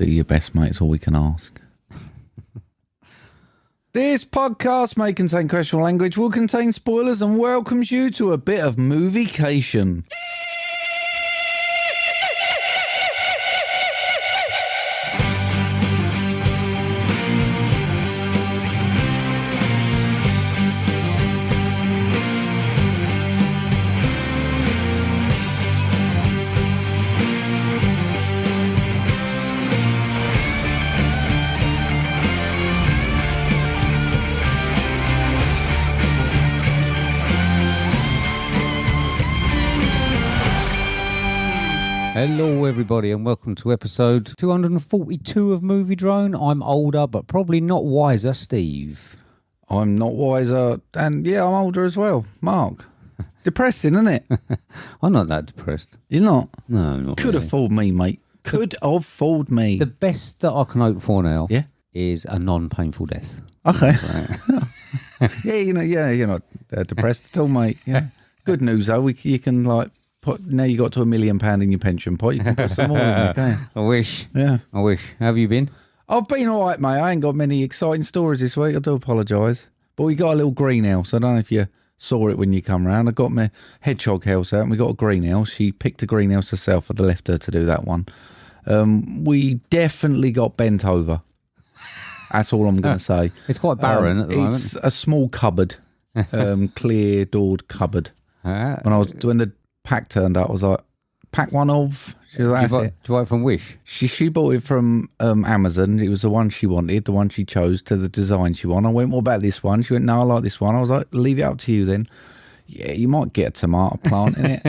Do your best, mate. It's all we can ask. This podcast may contain questionable language, will contain spoilers, and welcomes you to a bit of moviecation. Hello everybody and welcome to episode 242 of MovieDrone. I'm older but probably not wiser, Steve. I'm not wiser, and yeah, I'm older as well. Marc. Depressing, isn't it? I'm not that depressed. You're not? No, not Could have fooled me, mate. Could have fooled me. The best that I can hope for now Yeah? is a non-painful death. Okay. Yeah, you're not depressed at all, mate. Yeah. Good news, though. You can, now you got to £1 million in your pension pot. You can put some more in there, can't you? I wish. Yeah. I wish. How have you been? I've been all right, mate. I ain't got many exciting stories this week. I do apologise. But we got a little greenhouse. I don't know if you saw it when you come round. I got my hedgehog house out and we got a greenhouse. She picked a greenhouse herself. I'd left her to do that one. We definitely got bent over. That's all I'm going to say. It's quite barren at the moment. It's a small cupboard, clear doored cupboard. When the pack turned up, I was like, pack one of. She was like, do you buy it from Wish? She bought it from Amazon. It was the one she wanted, the one she chose to the design she wanted. I went, what about this one? She went, no, I like this one. I was like, leave it up to you then. Yeah, you might get a tomato plant in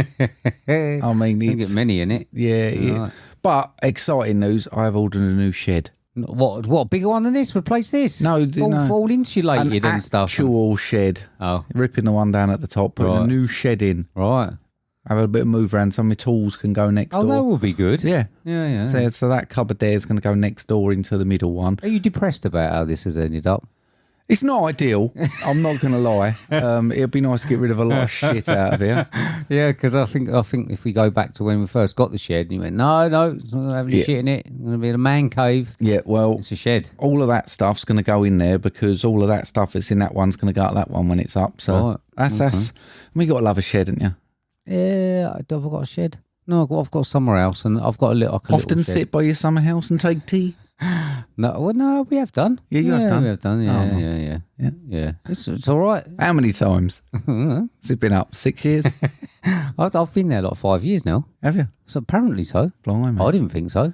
it. I mean, you can get many in it. Yeah. Right. But exciting news, I have ordered a new shed. What, a bigger one than this? Replace this? No. All insulated and stuff. Actual shed. Oh. Ripping the one down at the top, putting a new shed in. Right. Have a bit of move around. Some of my tools can go next door. Oh, that would be good. Yeah. Yeah. So that cupboard there is going to go next door into the middle one. Are you depressed about how this has ended up? It's not ideal. I'm not going to lie. It'd be nice to get rid of a lot of shit out of here. Yeah, because I think if we go back to when we first got the shed, and you went, no, it's not going to have any shit in it. It's going to be in a man cave. Yeah, well, it's a shed. All of that stuff's going to go in there because all of that stuff that's in that one's going to go up that one when it's up. So that's. We got to love a shed, haven't you? Yeah, I've got a shed. No, I've got somewhere else, and I've got a little. Often sit by your summer house and take tea. No, we have done. Yeah, you have done. We have done. Yeah. It's all right. How many times? Has it been up? 6 years? I've been there 5 years now. Have you? So apparently so. Blimey. I didn't think so.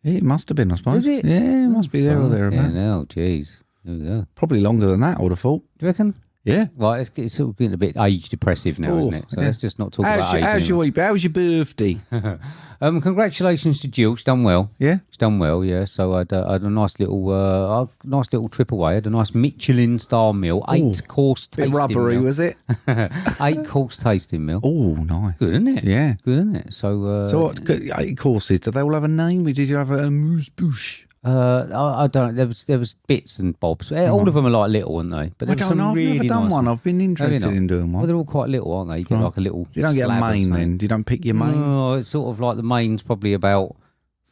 Yeah, it must have been, I suppose. Is it? Yeah, it must be there or thereabouts. Yeah, no, jeez. There we go. Probably longer than that, I would have thought. Do you reckon? Yeah. Right, it's sort of getting a bit age depressive now, isn't it? So let's just not talk about age. How's your week? How was your birthday? Congratulations to Gill. She's done well. Yeah? She's done well, yeah. So I had a nice little trip away. I had a nice Michelin-star meal, 8-course tasting meal. Rubbery, was it? 8-course tasting meal. Oh, nice. Good, isn't it? Yeah. Good, isn't it? So what 8 courses? Did they all have a name? Or did you have a amuse-bouche? I don't. There was bits and bobs. All of them are like little, aren't they? But I don't know. I've never done one. I've been interested in doing one. Well, they're all quite little, aren't they? You get like a little. You don't get a main then. You don't pick your main. No, it's sort of like the main's probably about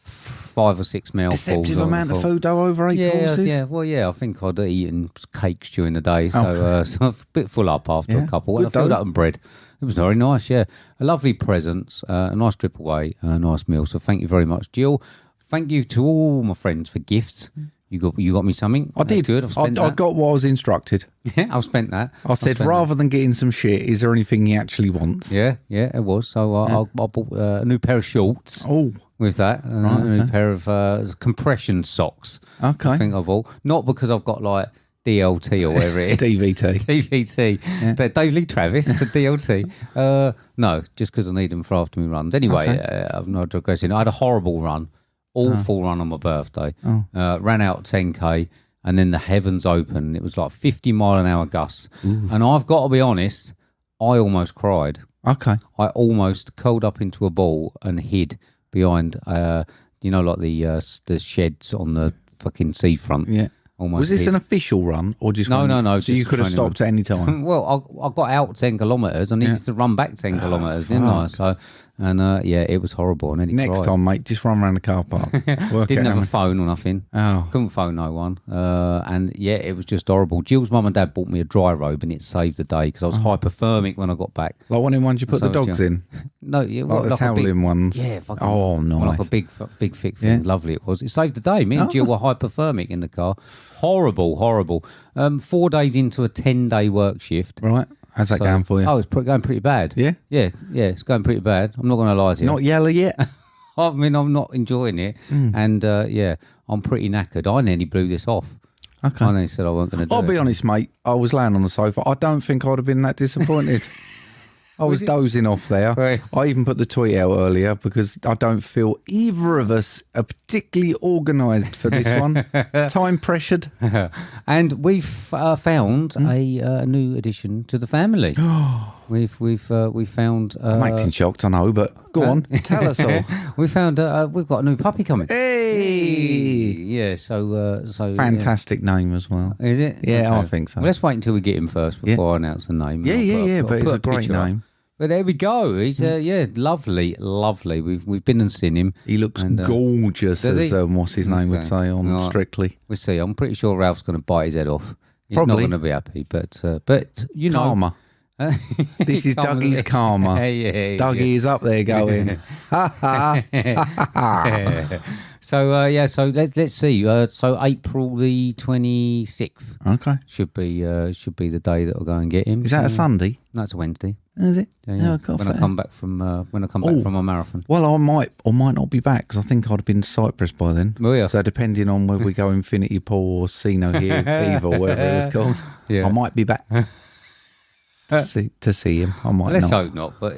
5 or 6 mouthfuls. Deceptive amount of food though, over 8 courses. Yeah. Well, yeah. I think I'd eaten cakes during the day, so I'm a bit full up after a couple. And I filled up on bread. It was very nice. Yeah, a lovely presents, a nice trip away, a nice meal. So thank you very much, Gill. Thank you to all my friends for gifts. You got me something. I did. Good. I got what I was instructed. Yeah, I've spent that. I said, rather than getting some shit, is there anything he actually wants? Yeah, it was. So I bought a new pair of shorts. Oh, with that, a new pair of compression socks. Okay, I think I've all not because I've got like DLT or whatever it is. DVT. Yeah. Dave Lee Travis for DLT. No, just because I need them for after me runs. Anyway, I'm not digressing. I had a horrible run. Awful run on my birthday. Ran out 10k and then the heavens opened. It was like 50-mile-an-hour gusts. And I've got to be honest, I almost cried. Okay. I almost curled up into a ball and hid behind, like the sheds on the fucking seafront. Yeah. Almost was this an official run or just no? So you could have stopped at any time. Well, I got out 10 kilometres. I needed to run back 10 kilometres, didn't I? So And it was horrible. And Next time, mate, just run around the car park. Didn't have a phone or nothing. Oh. Couldn't phone no one. It was just horrible. Jill's mum and dad bought me a dry robe and it saved the day because I was hypothermic when I got back. Like one of the ones you put the dogs in? No, like the toweling ones? Yeah. Fucking, oh, nice. Like a big thick thing. Yeah. Lovely it was. It saved the day. Me and Jill were hypothermic in the car. Horrible. 4 days into a 10-day work shift. Right. How's that going for you? Oh, it's going pretty bad. Yeah? Yeah, it's going pretty bad. I'm not going to lie to you. Not yellow yet? I mean, I'm not enjoying it. And, I'm pretty knackered. I nearly blew this off. Okay. I nearly said I wasn't going to do it. I'll be honest, mate. I was laying on the sofa. I don't think I'd have been that disappointed. I was dozing off there. Right. I even put the tweet out earlier because I don't feel either of us are particularly organised for this one. Time pressured. And we've found a new addition to the family. We've found. I'm acting shocked, I know, but go on, tell us all. We found we've got a new puppy coming. Hey, yeah. So fantastic name as well. Is it? Yeah, okay. I think so. Well, let's wait until we get him first before I announce the name. Yeah. But it's a great name. But there we go. He's lovely. We've been and seen him. He looks gorgeous, as what's his name would say on Strictly. We'll see. I'm pretty sure Ralph's going to bite his head off. He's Probably. not going to be happy, but you know. Karma. This is Dougie's karma. Dougie is up there going, ha ha ha. So let's see. So April the 26th. Okay. Should be the day that I'll go and get him. Is that a Sunday? No, it's a Wednesday. Is it? Yeah. When I come back from my marathon. Well, I might or might not be back because I think I'd have been Cyprus by then. Oh, yeah. So depending on whether we go Infinity Pool or See No Hear Evil, whatever it was called, I might be back to see him. I might. Let's not. hope not. But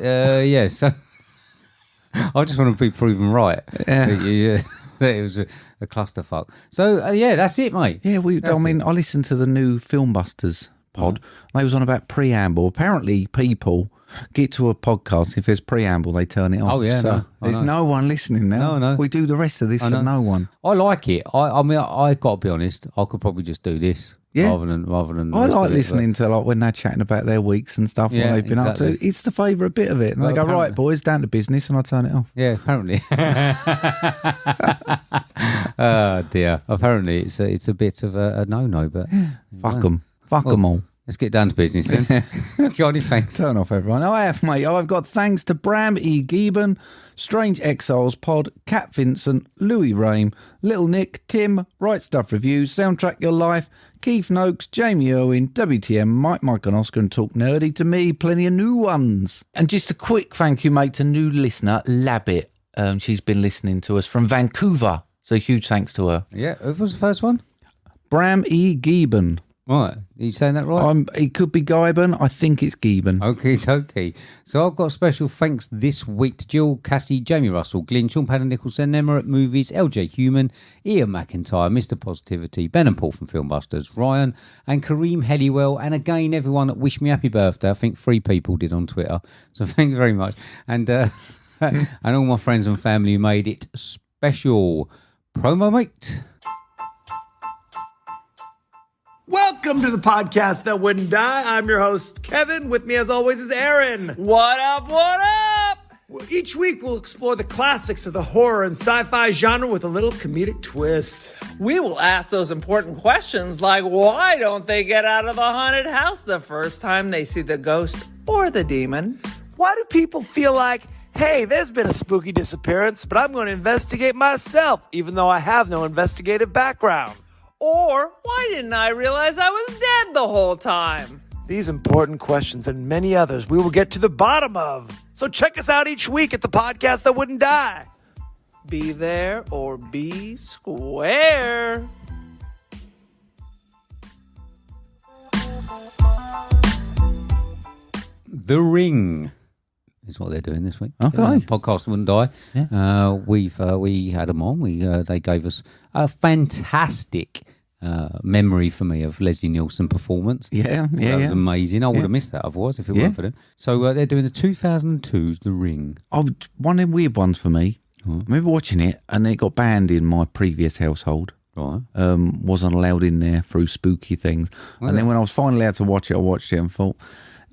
So I just want to be proven right. That it was a clusterfuck. So that's it, mate. Yeah, I listened to the new FilmBusters pod. They was on about preamble. Apparently, people get to a podcast, if there's preamble, they turn it off. Oh yeah, so there's no one listening now. No. We do the rest of this for no one. I like it. I mean, I got to be honest. I could probably just do this. Yeah. Rather than. I like listening to when they're chatting about their weeks and stuff. What they've been up to. It's the favourite bit of it. And they go, right, boys, down to business, and I turn it off. Yeah, apparently. Oh dear. Apparently, it's a bit of a no-no, but fuck them. Fuck them all. Let's get down to business then. Johnny, thanks. Turn off everyone. I have, mate. I've got thanks to Bram E. Gieben, Strange Exiles Pod, Cat Vincent, Louis Rame, Little Nick, Tim, Right Stuff Reviews, Soundtrack Your Life, Keith Noakes, Jamie Irwin, WTM, Mike and Oscar, and Talk Nerdy to me. Plenty of new ones. And just a quick thank you, mate, to new listener, Labbit. She's been listening to us from Vancouver. So huge thanks to her. Yeah, who was the first one? Bram E. Gieben. Right, are you saying that right? It could be Gieben. I think it's Gieben. Okay. So I've got special thanks this week to Jill, Cassie, Jamie Russell, Glyn, Shaun Panda Nicolson, Emma at Movies, LJ Human, Ian McIntyre, Mr. Positivity, Ben and Paul from FilmBusters, Ryan, and Karim Helliwell, and again everyone that wished me happy birthday. I think 3 people did on Twitter. So thank you very much, and and all my friends and family who made it special. Promo, mate. Welcome to the podcast that wouldn't die. I'm your host, Kevin. With me, as always, is Aaron. What up, what up? Each week, we'll explore the classics of the horror and sci-fi genre with a little comedic twist. We will ask those important questions like, why don't they get out of the haunted house the first time they see the ghost or the demon? Why do people feel like, hey, there's been a spooky disappearance, but I'm going to investigate myself, even though I have no investigative background? Or, why didn't I realize I was dead the whole time? These important questions and many others we will get to the bottom of. So check us out each week at the podcast that wouldn't die. Be there or be square. The Ring is what they're doing this week. Okay. Podcast Wouldn't Die. Yeah. We had them on. They gave us a fantastic memory for me of Leslie Nielsen performance. Yeah. That was amazing. I would have missed that otherwise if it weren't for them. So they're doing the 2002's The Ring. One of the weird ones for me. I remember watching it and it got banned in my previous household. Right. Wasn't allowed in there through spooky things. And then when I was finally allowed to watch it, I watched it and thought,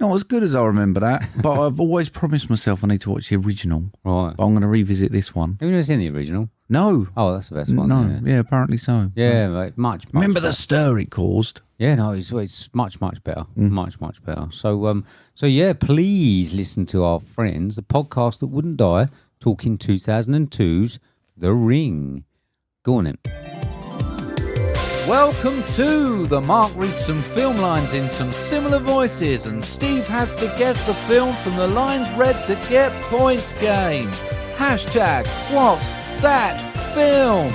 Not as good as I remember that, but I've always promised myself I need to watch the original. Right. But I'm going to revisit this one. Have you never seen the original? No. Oh, that's the best one. No. Yeah, apparently so. Yeah, mate, much Remember the better. stir it caused? Yeah, no, it's much better. Much better. So yeah, please listen to our friends, the podcast that wouldn't die, talking 2002's The Ring. Go on then. Welcome to the Marc reads some film lines in some similar voices, and Steve has to guess the film from the lines read to get points game. Hashtag what's that film?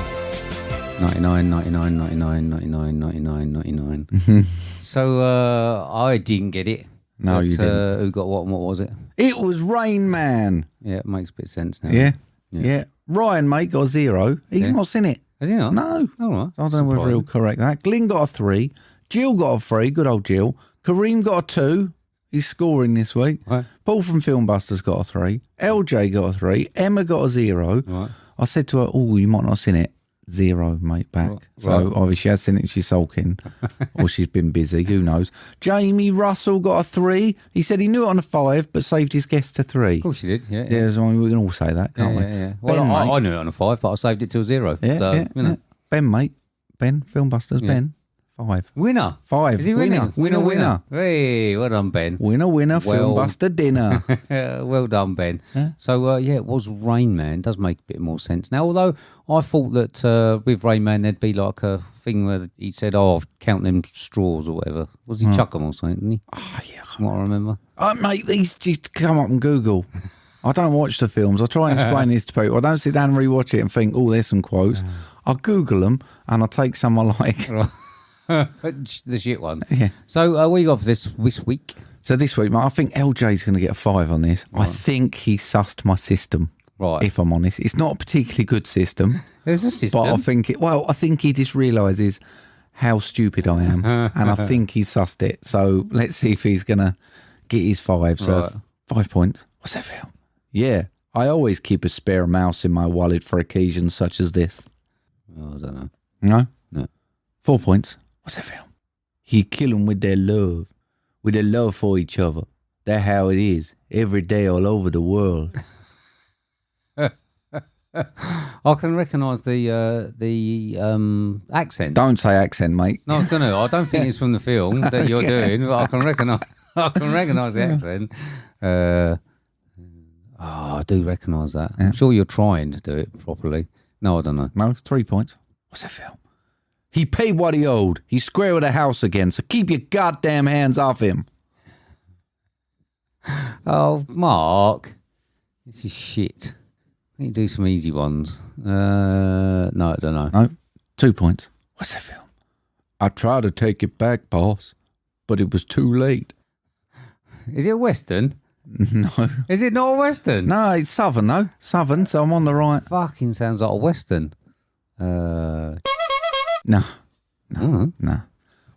99, 99, 99, 99, 99, 99. So I didn't get it. No, But, you didn't. Who got what and what was it? It was Rain Man. Yeah, it makes a bit of sense now. Yeah. Ryan, mate, got a 0. He's not seen it. Has he not? No. All right. I don't know whether he'll correct that. Glyn got a 3. Jill got a 3. Good old Jill. Karim got a 2. He's scoring this week. Right. Paul from FilmBusters got a 3. LJ got a 3. Emma got a 0. Right. I said to her, "Oh, you might not have seen it." 0, mate, back. Right. So obviously she has seen it. She's sulking, or she's been busy. Who knows? Jamie Russell got a 3. He said he knew it on a 5, but saved his guess to 3. Of course you did. Yeah. Yeah, so we can all say that, can't we? Yeah. Well, Ben, mate. I knew it on a 5, but I saved it till 0. Yeah, so, yeah, you know. yeah. Ben, mate. Ben, FilmBusters, Yeah. Ben. 5. Winner. 5. Is he winning? Winner. Hey, well done, Ben. Winner, Well- FilmBuster dinner. Well done, Ben. Yeah. So, yeah, it was Rain Man. Does make a bit more sense now. Although I thought that with Rain Man there'd be like a thing where he said, "Oh, count them straws" or whatever. Was he chuck them or something? Didn't he? Oh, yeah. From what I remember. Mate, these just come up and Google. I don't watch the films. I try and explain this to people. I don't sit down and rewatch it and think, "Oh, there's some quotes." I Google them and I take some I like. The shit one. Yeah. So, what you got for this week? So this week, mate, I think LJ's going to get a 5 on this. I think he sussed my system. Right. If I'm honest, it's not a particularly good system, There's a system. but I think he just realises how stupid I am, and I think he sussed it. So let's see if he's going to get his 5. So Right. 5 points. What's that film? Yeah, I always keep a spare mouse in my wallet for occasions such as this. Oh, I don't know. No? No. 4 points. What's that film? He kill 'em with their love for each other. That's how it is every day all over the world. I can recognise the accent. Don't say accent, mate. No, I was gonna. I don't think it's from the film that you're doing, but I can recognise the accent. I do recognise that. I'm sure you're trying to do it properly. No, I don't know. No, 3 points. What's that film? He paid what he owed. He's square with the house again, so keep your goddamn hands off him. Oh, Mark, this is shit. I need to do some easy ones. No, I don't know. No, 2 points. What's that film? I tried to take it back, boss, but it was too late. Is it a Western? No. Is it not a Western? No, it's Southern, though. Southern, so I'm on the right. Fucking sounds like a Western. No. Mm. No.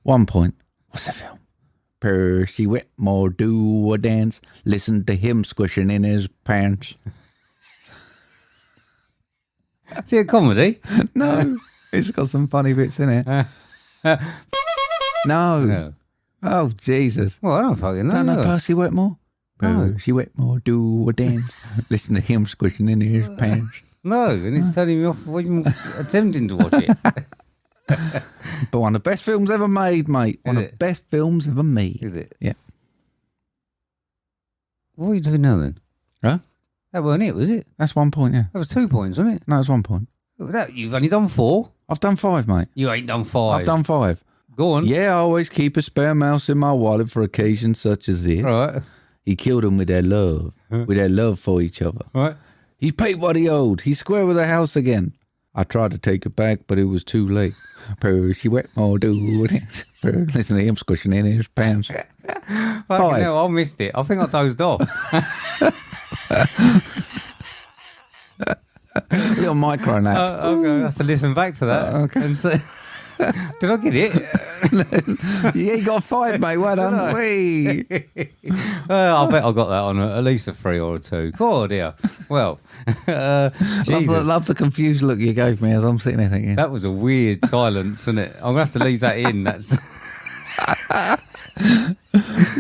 1 point. What's that film? Percy Whitmore do a dance. Listen to him squishing in his pants. Is it a comedy? No. It's got some funny bits in it. No. No. Oh, Jesus. Well, I don't fucking know. Don't know do I? Percy Whitmore? No. Percy Whitmore do a dance. Listen to him squishing in his pants. No, and it's turning me off from even attempting to watch it. But one of the best films ever made, mate. One of the best films ever made. Is it? Yeah. What are you doing now then? Huh? That wasn't it, was it? That's 1 point, yeah. That was 2 points, wasn't it? No, it's 1 point. You've only done 4. I've done 5, mate. You ain't done 5. I've done 5. Go on. Yeah, I always keep a spare mouse in my wallet for occasions such as this. Right. He killed him with their love for each other. Right. He paid what he owed. He's square with the house again. I tried to take it back, but it was too late. Percy Whitmore do it. Listen to him squishing in his pants. Fucking 5. hell, I missed it. I think I dozed off. Little micro nap. I'm going to have to listen back to that. Okay. And see. Did I get it? Yeah, you got 5, mate. Well done. Whee. I bet I got that on at least a 3 or a 2. Oh dear. Well, Jesus. Love the confused look you gave me as I'm sitting there thinking. That was a weird silence, wasn't it? I'm going to have to leave that in. That's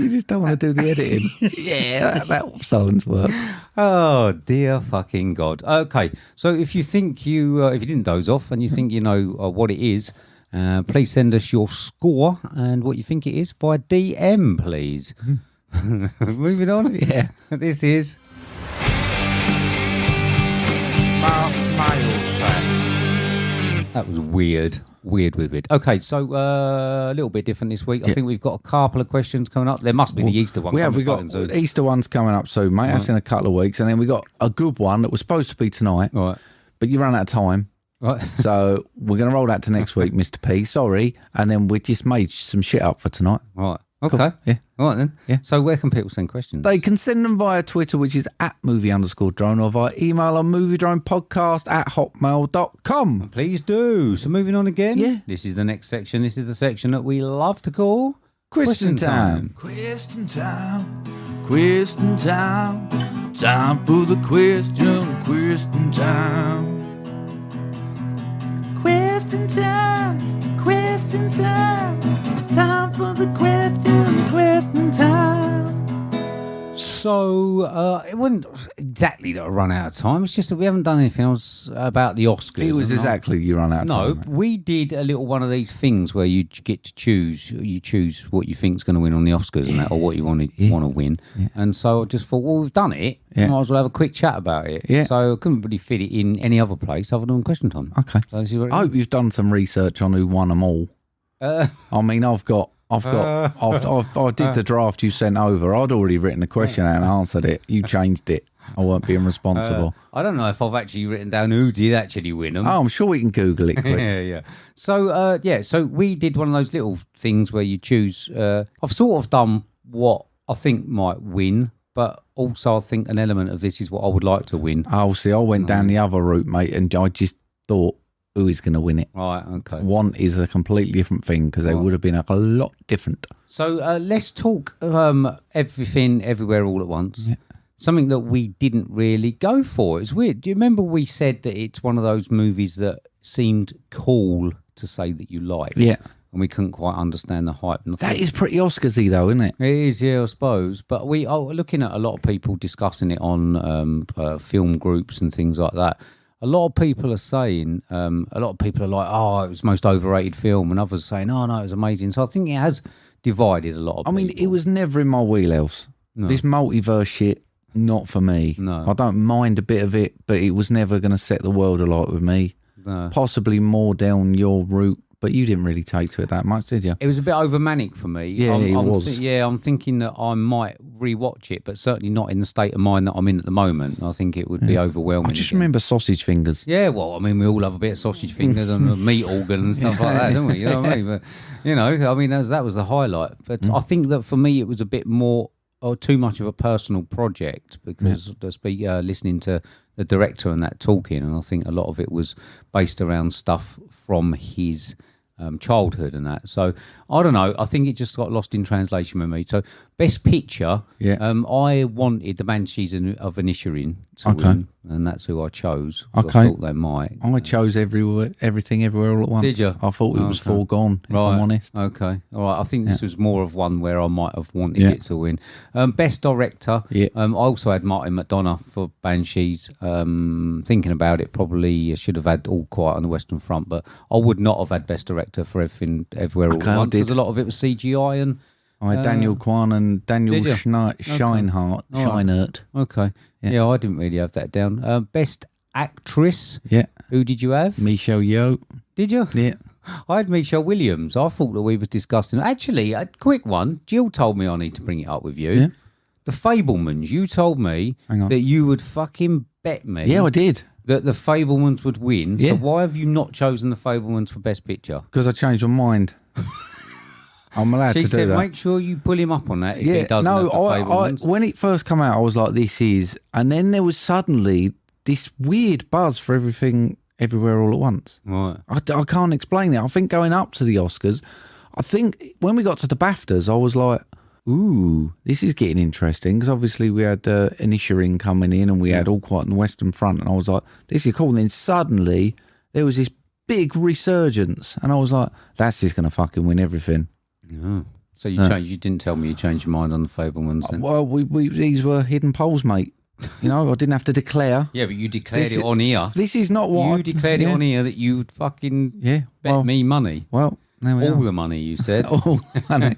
You just don't want to do the editing. Yeah, that silence works. Oh, dear fucking God. Okay, so if you think if you didn't doze off and you think you know what it is, please send us your score and what you think it is by DM, please. Moving on. Yeah. This is... That was weird. Weird. Okay, so a little bit different this week. I think we've got a couple of questions coming up. There must be the Easter one. We've got Easter one's coming up soon, mate. That's in a couple of weeks. And then we got a good one that was supposed to be tonight. Right. But you ran out of time. Right. So we're going to roll that to next week, Mr. P. Sorry. And then we just made some shit up for tonight. Right. Okay. Cool. Yeah. All right then. Yeah. So where can people send questions? They can send them via Twitter, which is @movie_drone, or via email on moviedronepodcast@hotmail.com. Please do. So moving on again. Yeah. This is the next section. This is the section that we love to call Question time. Question time. Question time. Time for the question. Question time. Question time. Question time. Time for the question. Question time. So it wasn't exactly that I run out of time. It's just that we haven't done anything else about the Oscars. It was exactly you run out of time. No, mate. we did a little one of these things where you get to choose. You choose what you think's going to win on the Oscars and that, or what you want to win. Yeah. And so I just thought, well, we've done it. Yeah. Might as well have a quick chat about it. Yeah. So I couldn't really fit it in any other place other than question time. Okay. So this is what I hope you've done some research on who won them all. I mean, I did the draft you sent over. I'd already written the question out and answered it. You changed it. I weren't being responsible. I don't know if I've actually written down who did actually win them. Oh, I'm sure we can Google it quick. Yeah. So, so we did one of those little things where you choose. I've sort of done what I think might win, but also I think an element of this is what I would like to win. Oh, see, I went down the other route, mate, and I just thought, who is going to win it? Right, okay. One is a completely different thing because they would have been a lot different. So let's talk everything, everywhere, all at once. Yeah. Something that we didn't really go for. It's weird. Do you remember we said that it's one of those movies that seemed cool to say that you liked? Yeah. And we couldn't quite understand the hype. That is pretty Oscarsy, though, isn't it? It is, yeah, I suppose. But we are looking at a lot of people discussing it on film groups and things like that. A lot of people are saying, a lot of people are like, oh, it was the most overrated film, and others are saying, oh, no, it was amazing. So I think it has divided a lot of people. I mean, it was never in my wheelhouse. No. This multiverse shit, not for me. No. I don't mind a bit of it, but it was never going to set the world alight with me. No. Possibly more down your route, but you didn't really take to it that much, did you? It was a bit over manic for me. Yeah, it was. I'm thinking that I might rewatch it, but certainly not in the state of mind that I'm in at the moment. I think it would be overwhelming. I just remember sausage fingers. Yeah, well, I mean, we all have a bit of sausage fingers and a meat organ and stuff like that, don't we? You know what I mean? But, I mean, that was the highlight. But I think that for me, it was a bit more or too much of a personal project because listening to the director and that talking, and I think a lot of it was based around stuff from his childhood and that. So I don't know. I think it just got lost in translation with me. So best picture, I wanted the Banshees of Inisherin to win, and that's who I chose. I thought they might. I chose everything everywhere all at once. Did you? I thought it was foregone, if I'm honest. Okay. All right. I think this was more of one where I might have wanted it to win. Best director. Yeah. I also had Martin McDonagh for Banshees. Thinking about it, probably should have had All Quiet on the Western Front, but I would not have had best director for everything everywhere all at once because a lot of it was CGI and. I had Daniel Kwan and Daniel Scheinert. Scheinert. Okay. Yeah, I didn't really have that down. Best actress. Yeah. Who did you have? Michelle Yeoh. Did you? Yeah. I had Michelle Williams. I thought that we was discussing. Actually, a quick one. Jill told me I need to bring it up with you. Yeah. The Fabelmans. You told me that you would fucking bet me. Yeah, I did. That the Fabelmans would win. Yeah. So why have you not chosen the Fabelmans for Best Picture? Because I changed my mind. I'm allowed to do that. She said, make sure you pull him up on that if he doesn't have the Fabelmans. When it first came out, I was like, this is... And then there was suddenly this weird buzz for everything, everywhere, all at once. Right. I can't explain it. I think going up to the Oscars, I think when we got to the BAFTAs, I was like, ooh, this is getting interesting. Because obviously we had Inisherin coming in and we had All Quiet on the Western Front. And I was like, this is cool. And then suddenly there was this big resurgence. And I was like, that's just going to fucking win everything. Yeah. So you changed. You didn't tell me you changed your mind on the Fablemans then. Well, these were hidden polls, mate. You know, I didn't have to declare. Yeah, but you declared it on here. This is not what you declared it on here that you'd fucking bet me money. Well, there we are. All the money, you said. All the money.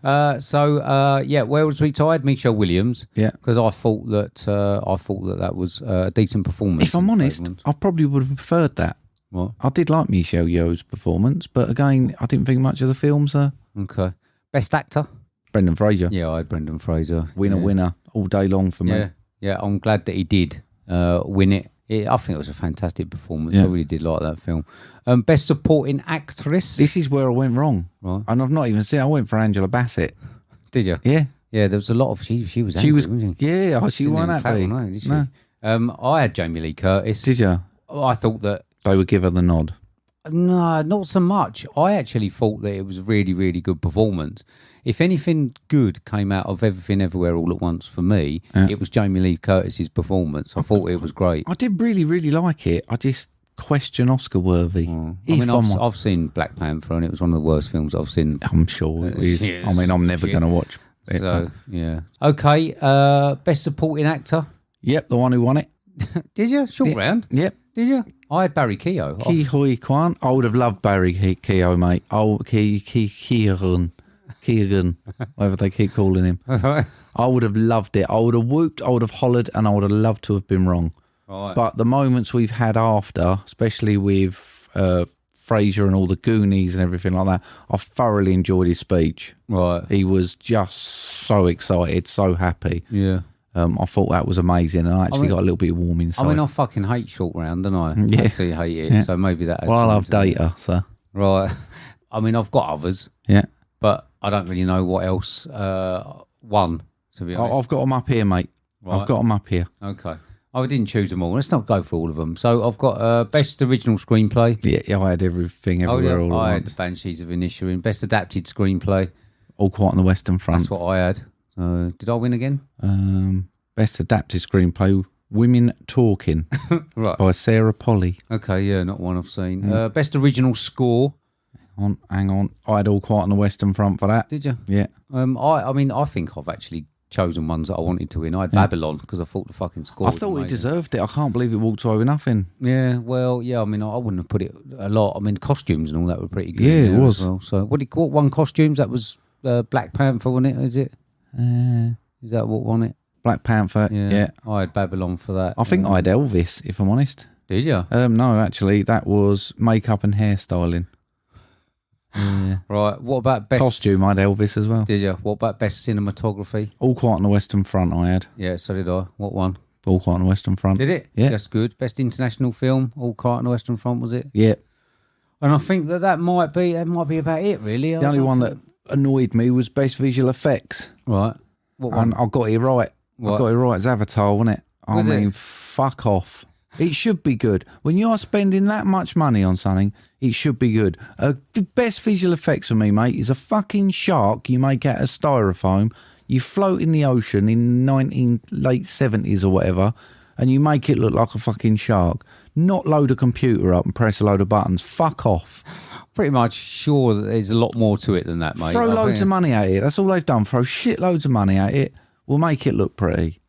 Where was we tied? Michelle Williams. Yeah. Because I thought that was a decent performance. If I'm honest, I probably would have preferred that. What? I did like Michelle Yeoh's performance, but again, I didn't think much of the film, so. Okay. Best actor? Brendan Fraser. Yeah, I had Brendan Fraser. Winner all day long for me. Yeah, I'm glad that he did win it. I think it was a fantastic performance. I really did like that film. Best supporting actress? This is where I went wrong. Right. And I've not even seen. I went for Angela Bassett. Did you? Yeah. Yeah, there was a lot of. She was angry, wasn't she? Yeah, she wasn't happy. No, did she? No. I had Jamie Lee Curtis. Did you? I thought that. They would give her the nod. No, not so much. I actually thought that it was a really, really good performance. If anything good came out of Everything Everywhere All at Once for me, it was Jamie Lee Curtis's performance. I thought it was great. I did really, really like it. I just question Oscar worthy. I've seen Black Panther and it was one of the worst films I've seen. I'm sure it is. I mean, I'm never going to watch it. So, yeah. Okay, best supporting actor? Yep, the one who won it. Did you? Short round? Yep. Did you? I had Barry Keogh. Ki Hoi Kwan. I would have loved Barry Keogh, mate. Oh, Keoghan, whatever they keep calling him. I would have loved it. I would have whooped, I would have hollered, and I would have loved to have been wrong. Right. But the moments we've had after, especially with Fraser and all the Goonies and everything like that, I thoroughly enjoyed his speech. Right. He was just so excited, so happy. Yeah. I thought that was amazing, and I actually got a little bit warm inside. I mean, I fucking hate Short Round, don't I? Yeah. I absolutely hate it. Yeah. So maybe that. Well, I love Data, so. Right. I mean, I've got others. Yeah. But I don't really know what else won, to be honest. I've got them up here, mate. Right. I've got them up here. Okay. I didn't choose them all. Let's not go for all of them. So I've got Best Original Screenplay. Yeah, I had Everything Everywhere All at I Once. had Banshees of Inisherin. Best Adapted Screenplay. All Quiet on the Western Front. That's what I had. Did I win again? Best Adapted Screenplay, Women Talking, right, by Sarah Polly. Okay, yeah, not one I've seen. Best Original Score. Hang on. I had All Quiet on the Western Front for that. Did you? Yeah. I mean, I think I've actually chosen ones that I wanted to win. I had Babylon because I thought the fucking score. I thought he deserved it. I can't believe it walked away with nothing. Yeah, well, yeah. I mean, I wouldn't have put it a lot. I mean, costumes and all that were pretty good. Yeah, it was. Well. So, what won costumes? That was Black Panther, wasn't it? Is it? Is that what won it? Black Panther. Yeah. I had Babylon for that. I think I had Elvis, if I'm honest. Did you? No, actually, that was makeup and hairstyling. Yeah. Right. What about best costume? I had Elvis as well. Did you? What about best cinematography? All Quiet on the Western Front. I had. Yeah, so did I. What one? All Quiet on the Western Front. Did it? Yeah. That's good. Best international film. All Quiet on the Western Front, was it? Yeah. And I think that might be about it, really. The only one that annoyed me was best visual effects. Right. What one? And I got it right. What? I got it right. It's Avatar, wasn't it? I mean, fuck off. It should be good. When you're spending that much money on something, it should be good. The best visual effects for me, mate, is a fucking shark you make out of styrofoam. You float in the ocean in late 70s or whatever, and you make it look like a fucking shark. Not load a computer up and press a load of buttons. Fuck off. Pretty much sure that there's a lot more to it than that, mate. Throw loads of money at it. That's all they've done. Throw shitloads of money at it. We'll make it look pretty.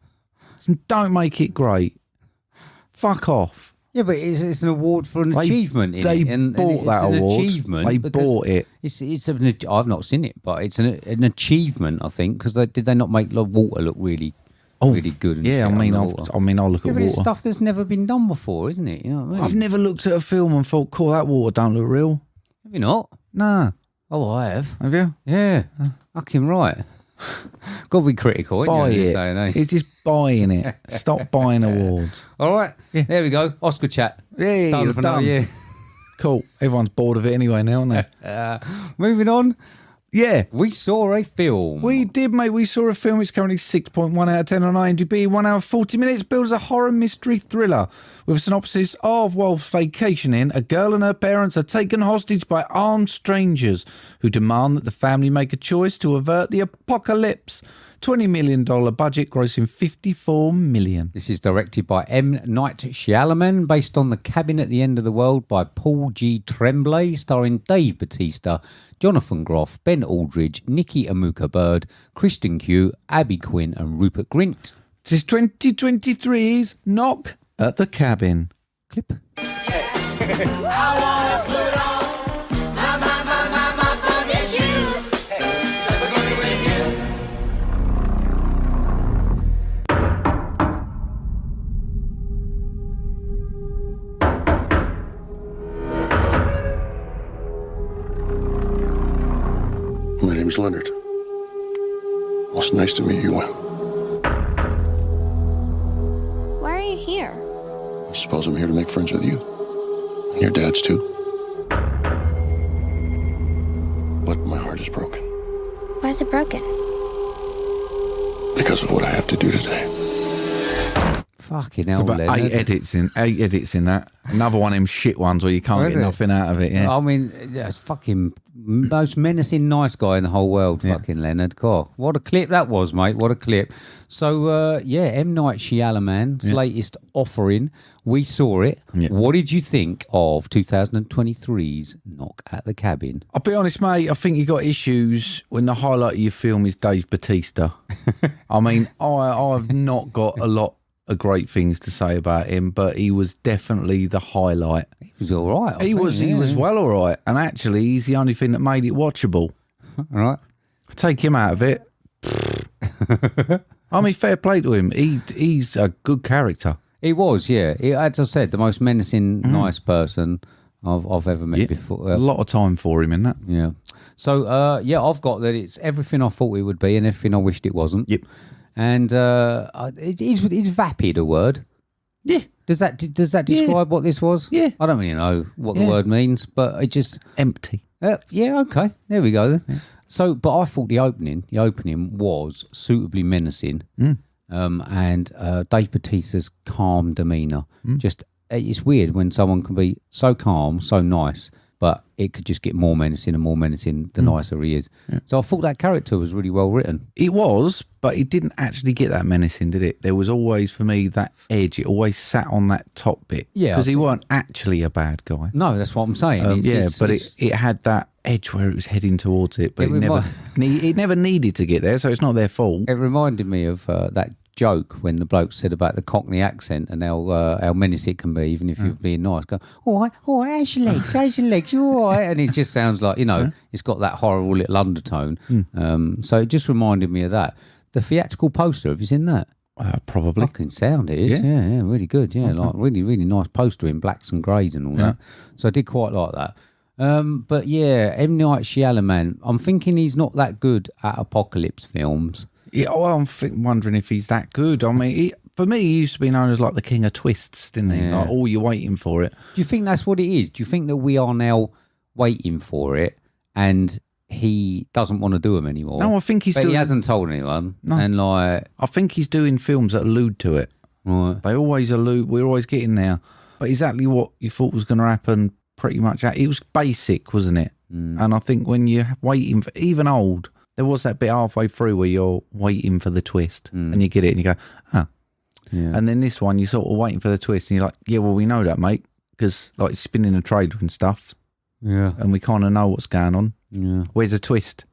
Don't make it great. Fuck off. Yeah, but it's an award for an achievement. They bought that award. Achievement. They bought it. I've not seen it, but it's an achievement, I think, because did they not make water look really good? And yeah, shit I mean, I'll look at but water. it's stuff that's never been done before, isn't it? You know what I mean? I've never looked at a film and thought, cool, that water don't look real. Have you not? Nah. Oh, I have. Have you? Yeah. Fucking right. Got to be critical, ain't Buy you? it. It's just buying it. Stop buying awards. All right. Yeah. There we go. Oscar chat. Yeah, done for another year. Cool. Everyone's bored of it anyway now, aren't they? Moving on. Yeah. We saw a film. We did, mate. We saw a film. It's currently 6.1 out of 10 on IMDb. 1 hour 40 minutes. Builds a horror mystery thriller with a synopsis of, whilst vacationing, a girl and her parents are taken hostage by armed strangers who demand that the family make a choice to avert the apocalypse. $20 million budget, grossing $54 million. This is directed by M. Night Shyamalan, based on The Cabin at the End of the World by Paul G. Tremblay, starring Dave Bautista, Jonathan Groff, Ben Aldridge, Nikki Amuka Bird, Kristen Cue, Abby Quinn, and Rupert Grint. This is 2023's Knock at the Cabin. Clip. My name's Leonard. Well, it's nice to meet you, Will. Why are you here? I suppose I'm here to make friends with you. And your dad's too. But my heart is broken. Why is it broken? Because of what I have to do today. Fucking hell, About Leonard. eight edits in that. Another one of them shit ones where you can't Is get it? nothing out of it. Yeah. I mean, it's fucking most menacing nice guy in the whole world, fucking Leonard. God, what a clip that was, mate. What a clip. So, M. Night Shyamalan's latest offering. We saw it. Yeah. What did you think of 2023's Knock at the Cabin? I'll be honest, mate. I think you got issues when the highlight of your film is Dave Bautista. I mean, I've not got a lot of great things to say about him, but he was definitely the highlight. He was all right. He was well all right, and actually, he's the only thing that made it watchable. All right. Take him out of it. I mean, fair play to him. He's a good character. He was, yeah. As I said, the most menacing, nice person I've ever met before. A lot of time for him in that. Yeah. So, I've got that it's everything I thought it would be and everything I wished it wasn't. Yep. And is vapid a word? Yeah. Does that describe what this was? Yeah. I don't really know what the word means, but it just Empty. okay. There we go then. Yeah. So, but I thought the opening was suitably menacing, and Dave Bautista's calm demeanour. Just it's weird when someone can be so calm, so nice, but it could just get more menacing and more menacing the nicer he is. Yeah. So I thought that character was really well written. It was, but it didn't actually get that menacing, did it? There was always, for me, that edge. It always sat on that top bit. Yeah, because he weren't actually a bad guy. No, that's what I'm saying. It had that edge where it was heading towards it, but it never needed to get there, so it's not their fault. It reminded me of that joke when the bloke said about the Cockney accent and how menacing it can be, even if you're being nice. Go, all right, how's your legs, you all right? And it just sounds like, it's got that horrible little undertone. So it just reminded me of that. The theatrical poster, have you seen that? Probably. Fucking sound it is. Yeah, really good. Yeah, like really, really nice poster in blacks and greys and all that. So I did quite like that. But yeah, M. Night Shyamalan, I'm thinking he's not that good at apocalypse films. Yeah, well, I'm wondering if he's that good. I mean, for me, he used to be known as like the king of twists, didn't he? Yeah. Like, oh, you're waiting for it. Do you think that's what it is? Do you think that we are now waiting for it and he doesn't want to do them anymore? No, I think he hasn't told anyone. No. And I think he's doing films that allude to it. Right. They always allude. We're always getting there. But exactly what you thought was going to happen, pretty much. It was basic, wasn't it? And I think when you're waiting for, even old, there was that bit halfway through where you're waiting for the twist and you get it and you go, oh. Yeah. And then this one, you're sort of waiting for the twist and you're like, yeah, well, we know that, mate, because like it's spinning a trailer and stuff. Yeah. And we kind of know what's going on. Yeah. Where's the twist?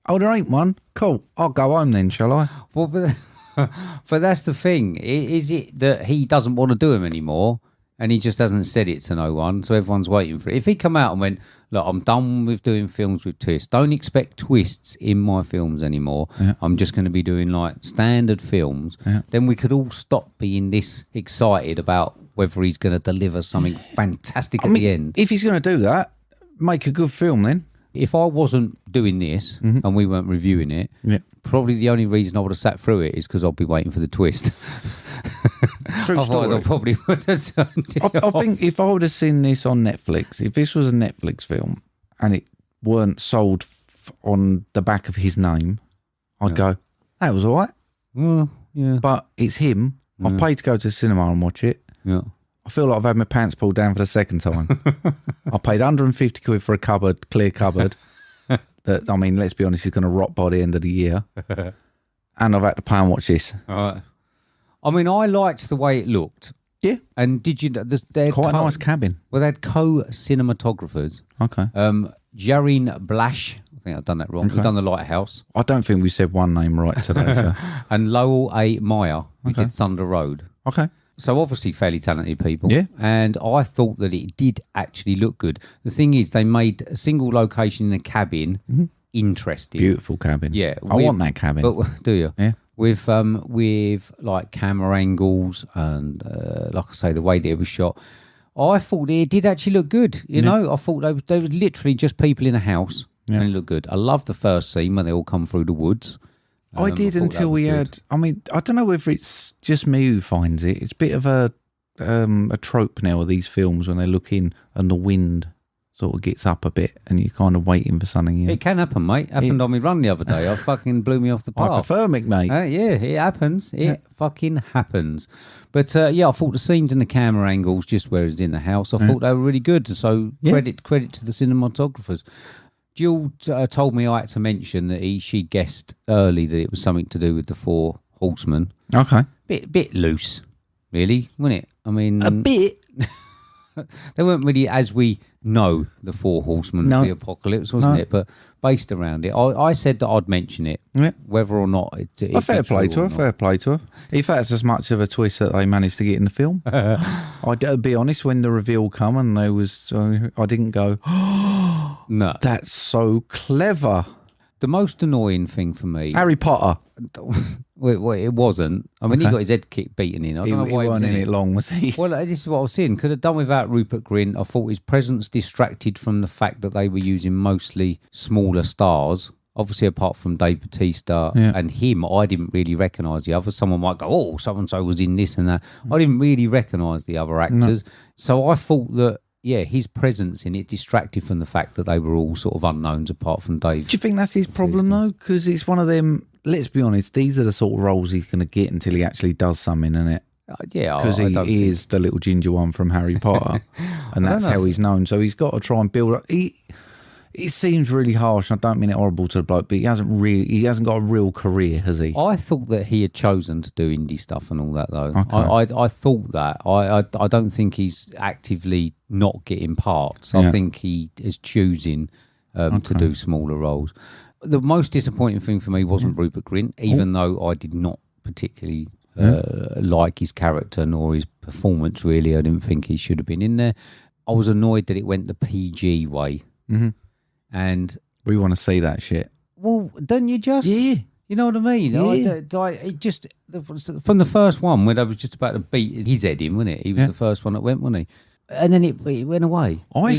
Oh, there ain't one. Cool. I'll go home then, shall I? Well, but that's the thing. Is it that he doesn't want to do them anymore and he just hasn't said it to no one, so everyone's waiting for it? If he come out and went, look, I'm done with doing films with twists. Don't expect twists in my films anymore. Yeah. I'm just going to be doing like standard films. Yeah. Then we could all stop being this excited about whether he's going to deliver something fantastic at the end. If he's going to do that, make a good film then. If I wasn't doing this and we weren't reviewing it, probably the only reason I would have sat through it is because I'd be waiting for the twist. Otherwise, I probably would have turned it off. I think if I would have seen this on Netflix, if this was a Netflix film and it weren't sold on the back of his name, I'd go, that was all right. Yeah. But it's him. I've paid to go to the cinema and watch it. Yeah. I feel like I've had my pants pulled down for the second time. I paid 150 quid for a clear cupboard. That, I mean, let's be honest, is going to rot by the end of the year. and I've had to pay and watch this. All right. I mean, I liked the way it looked. Yeah. And did you? They're Quite a nice cabin. Well, they had co-cinematographers. Okay. Jarin Blash. I think I've done that wrong. Okay. We've done The Lighthouse. I don't think we said one name right today. So. And Lowell A. Meyer, who did Thunder Road. Okay. So obviously fairly talented people. Yeah. And I thought that it did actually look good. The thing is, they made a single location in the cabin interesting. Beautiful cabin. Yeah. I want that cabin. But do you? Yeah. With like camera angles and like I say, the way that it was shot, I thought it did actually look good. You know, I thought they were literally just people in a house and it looked good. I loved the first scene when they all come through the woods. I did until we had. I mean, I don't know whether it's just me who finds it. It's a bit of a trope now of these films when they look in and the wind sort of gets up a bit and you're kind of waiting for something. It can happen, mate. Happened on my run the other day. I fucking blew me off the path. Hypothermic, mate. Yeah, it happens. It fucking happens. But I thought the scenes and the camera angles, just where it's in the house, I thought they were really good. So credit to the cinematographers. Jill told me I had to mention that she guessed early that it was something to do with the Four Horsemen. Okay. Bit loose, really, wasn't it? I mean, A bit. they weren't really, as we know, the Four Horsemen of the apocalypse, wasn't it? But based around it, I said that I'd mention it, whether or not it. A fair play to her. Fair play to her. If that's as much of a twist that they managed to get in the film, I'd be honest. When the reveal come and I didn't go. No, that's so clever. The most annoying thing for me, Harry Potter. Well, it wasn't. I mean, he got his head beaten in. I don't know why he wasn't in it long, was he? Well, this is what I was saying. Could have done without Rupert Grint. I thought his presence distracted from the fact that they were using mostly smaller stars. Obviously, apart from Dave Bautista and him, I didn't really recognise the others. Someone might go, oh, so-and-so was in this and that. I didn't really recognise the other actors. No. So I thought that, his presence in it distracted from the fact that they were all sort of unknowns apart from Dave. Do you think that's his problem, though? Because it's one of them, let's be honest, these are the sort of roles he's going to get until he actually does something, isn't it? Because he is the little ginger one from Harry Potter, and that's how he's known. So he's got to try and build up. It seems really harsh, and I don't mean it horrible to the bloke, but he hasn't got a real career, has he? I thought that he had chosen to do indie stuff and all that, though. Okay. I thought that. I don't think he's actively not getting parts. I think he is choosing to do smaller roles. The most disappointing thing for me wasn't Rupert Grint, even though I did not particularly like his character nor his performance, really. I didn't think he should have been in there. I was annoyed that it went the PG way. Mm-hmm. And we want to see that shit. Well, don't you just? Yeah. You know what I mean? Yeah. It just, from the first one, when I was just about to beat his head in, wasn't it? He was the first one that went, wasn't he? And then it went away. I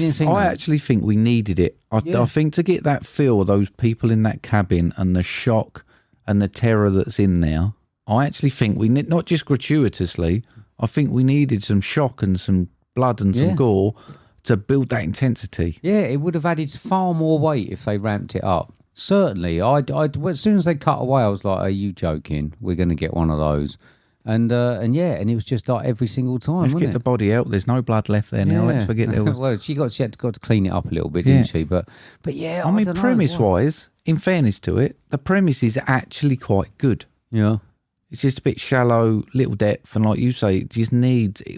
actually think we needed it. I think to get that feel of those people in that cabin and the shock and the terror that's in there, I actually think we need, not just gratuitously, I think we needed some shock and some blood and some gore to build that intensity. Yeah, it would have added far more weight if they ramped it up. Certainly. As soon as they cut away, I was like, are you joking? We're going to get one of those. And it was just like every single time. Let's get the body out. There's no blood left there now. Let's forget there was. Well, she had to clean it up a little bit, didn't she? But yeah, I mean, premise-wise, in fairness to it, the premise is actually quite good. Yeah. It's just a bit shallow, little depth, and like you say,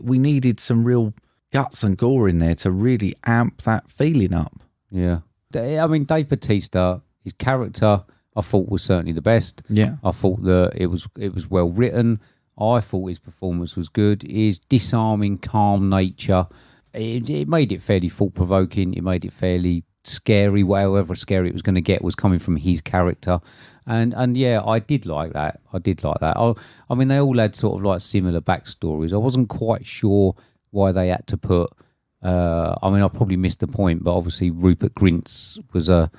we needed some real guts and gore in there to really amp that feeling up. Yeah. I mean, Dave Bautista, his character, I thought was certainly the best. Yeah. I thought that it was well written. I thought his performance was good. His disarming, calm nature, it made it fairly thought-provoking. It made it fairly scary. However scary it was going to get was coming from his character. And yeah, I did like that. I mean, they all had sort of like similar backstories. I wasn't quite sure why they had to put. I mean, I probably missed the point, but obviously Rupert Grint's was what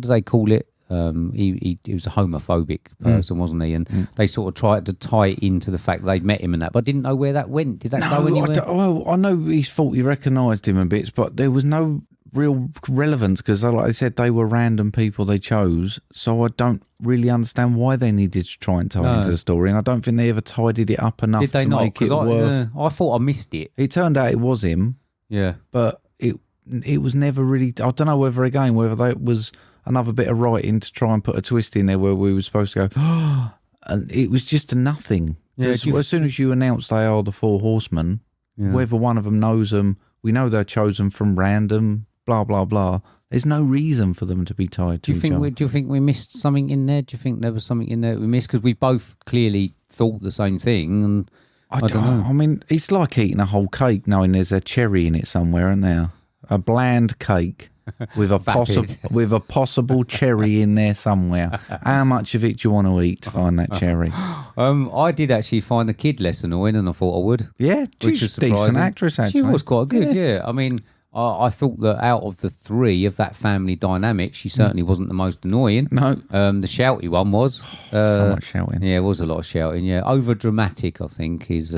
do they call it? He was a homophobic person, wasn't he? And they sort of tried to tie it into the fact they'd met him and that, but I didn't know where that went. Did that go anywhere? I know he thought he recognised him in bits, but there was no real relevance because, like I said, they were random people they chose. So I don't really understand why they needed to try and tie into the story, and I don't think they ever tidied it up enough to make it worth. I thought I missed it. It turned out it was him. Yeah, but it was never really. I don't know whether they was another bit of writing to try and put a twist in there where we were supposed to go, and it was just a nothing. Yeah, As soon as you announce they are the four horsemen, whether one of them knows them, we know they're chosen from random, blah, blah, blah. There's no reason for them to be tied to each other. Do you think we missed something in there? Do you think there was something in there we missed? Because we both clearly thought the same thing, and I don't know. I mean, it's like eating a whole cake knowing there's a cherry in it somewhere, isn't there? A bland cake with a possible cherry in there somewhere. How much of it do you want to eat to find that cherry? I did actually find the kid less annoying than I thought I would. Yeah, which she's was a decent surprising. actress, actually. She was quite good, yeah. I mean, I thought that out of the three of that family dynamic, she certainly wasn't the most annoying. No. The shouty one was. So much shouting. Yeah, it was a lot of shouting, yeah. Over dramatic, I think, is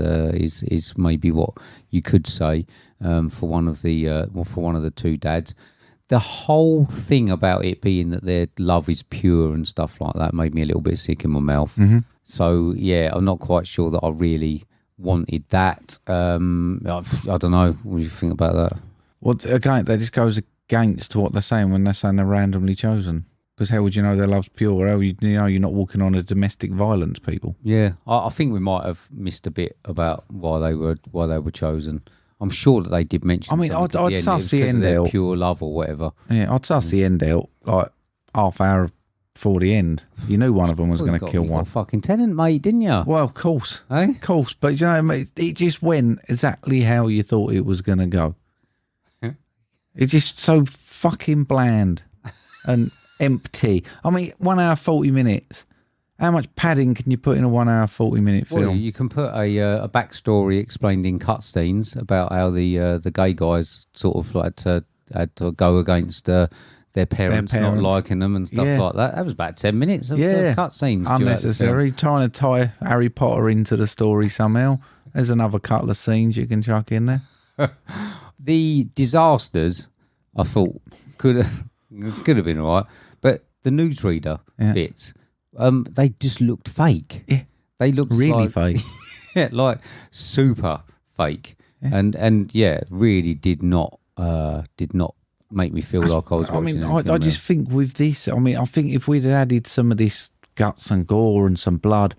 maybe what you could say for one of the two dads. The whole thing about it being that their love is pure and stuff like that made me a little bit sick in my mouth. Mm-hmm. So, yeah, I'm not quite sure that I really wanted that. I don't know. What do you think about that? Well, again, that just goes against what they're saying when they're saying they're randomly chosen. Because how would you know their love's pure? How you know you're not walking on a domestic violence, people? Yeah, I think we might have missed a bit about why they were chosen. I'm sure that they did mention. I mean, I'd suss the end out. Pure love or whatever. Yeah, I'd suss the end out like half hour before the end. You knew one of them was going to kill one. Fucking tenant, mate, didn't you? Well, of course, eh? Of course. But you know, it just went exactly how you thought it was going to go. It's just so fucking bland and empty. I mean, 1 hour 40 minutes. How much padding can you put in a 1 hour 40-minute film? Well, you can put a backstory explained in cutscenes about how the gay guys sort of had to go against their parents not liking them and stuff like that. That was about 10 minutes of cutscenes. Unnecessary. Trying to tie Harry Potter into the story somehow. There's another couple of scenes you can chuck in there. The disasters, I thought, could have been all right, but the newsreader bits, they just looked fake. Yeah, they looked really fake. Yeah, like super fake, and really did not make me feel like I was watching. I just think with this, I think if we'd added some of this guts and gore and some blood,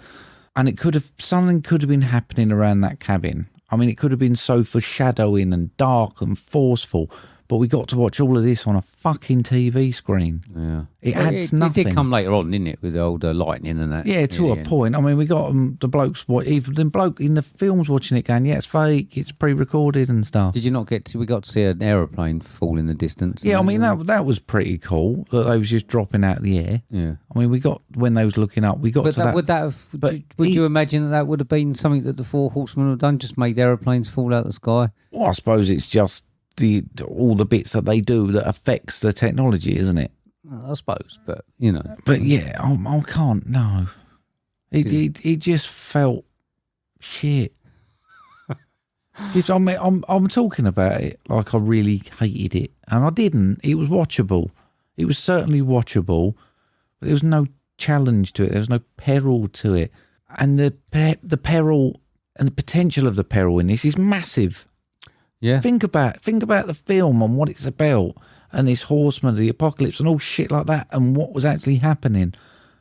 and something could have been happening around that cabin. I mean, it could have been so foreshadowing and dark and forceful, but we got to watch all of this on a fucking TV screen. Yeah. It adds nothing. It did come later on, didn't it, with the old lightning and that? Yeah, to a point. I mean, we got the blokes, even the bloke in the films watching it going, yeah, it's fake, it's pre-recorded and stuff. Did you not we got to see an aeroplane fall in the distance? Yeah, I mean, that was pretty cool, that they was just dropping out of the air. Yeah. I mean, we got, when they was looking up, we got to that. Would that have, would you imagine that would have been something that the Four Horsemen would have done, just made aeroplanes fall out of the sky? Well, I suppose it's just all the bits that they do that affects the technology, isn't it? I suppose, but you know. But yeah, I can't. No, it just felt shit. I'm talking about it like I really hated it, and I didn't. It was watchable. It was certainly watchable, but there was no challenge to it. There was no peril to it, and the peril and the potential of the peril in this is massive. Yeah. Think about the film and what it's about, and this horseman of the apocalypse and all shit like that, and what was actually happening,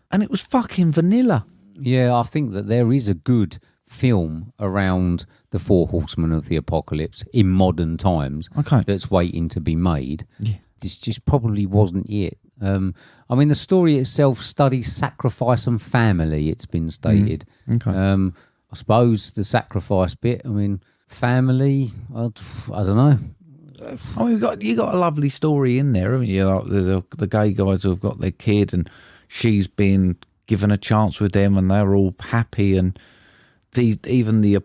and it was fucking vanilla. Yeah, I think that there is a good film around the Four Horsemen of the Apocalypse in modern times that's waiting to be made. Yeah. This just probably wasn't it. I mean, the story itself studies sacrifice and family, it's been stated. I suppose the sacrifice bit, I mean, family, I don't know. I mean, you got a lovely story in there, haven't you? Like the gay guys who have got their kid, and she's been given a chance with them, and they're all happy. And even the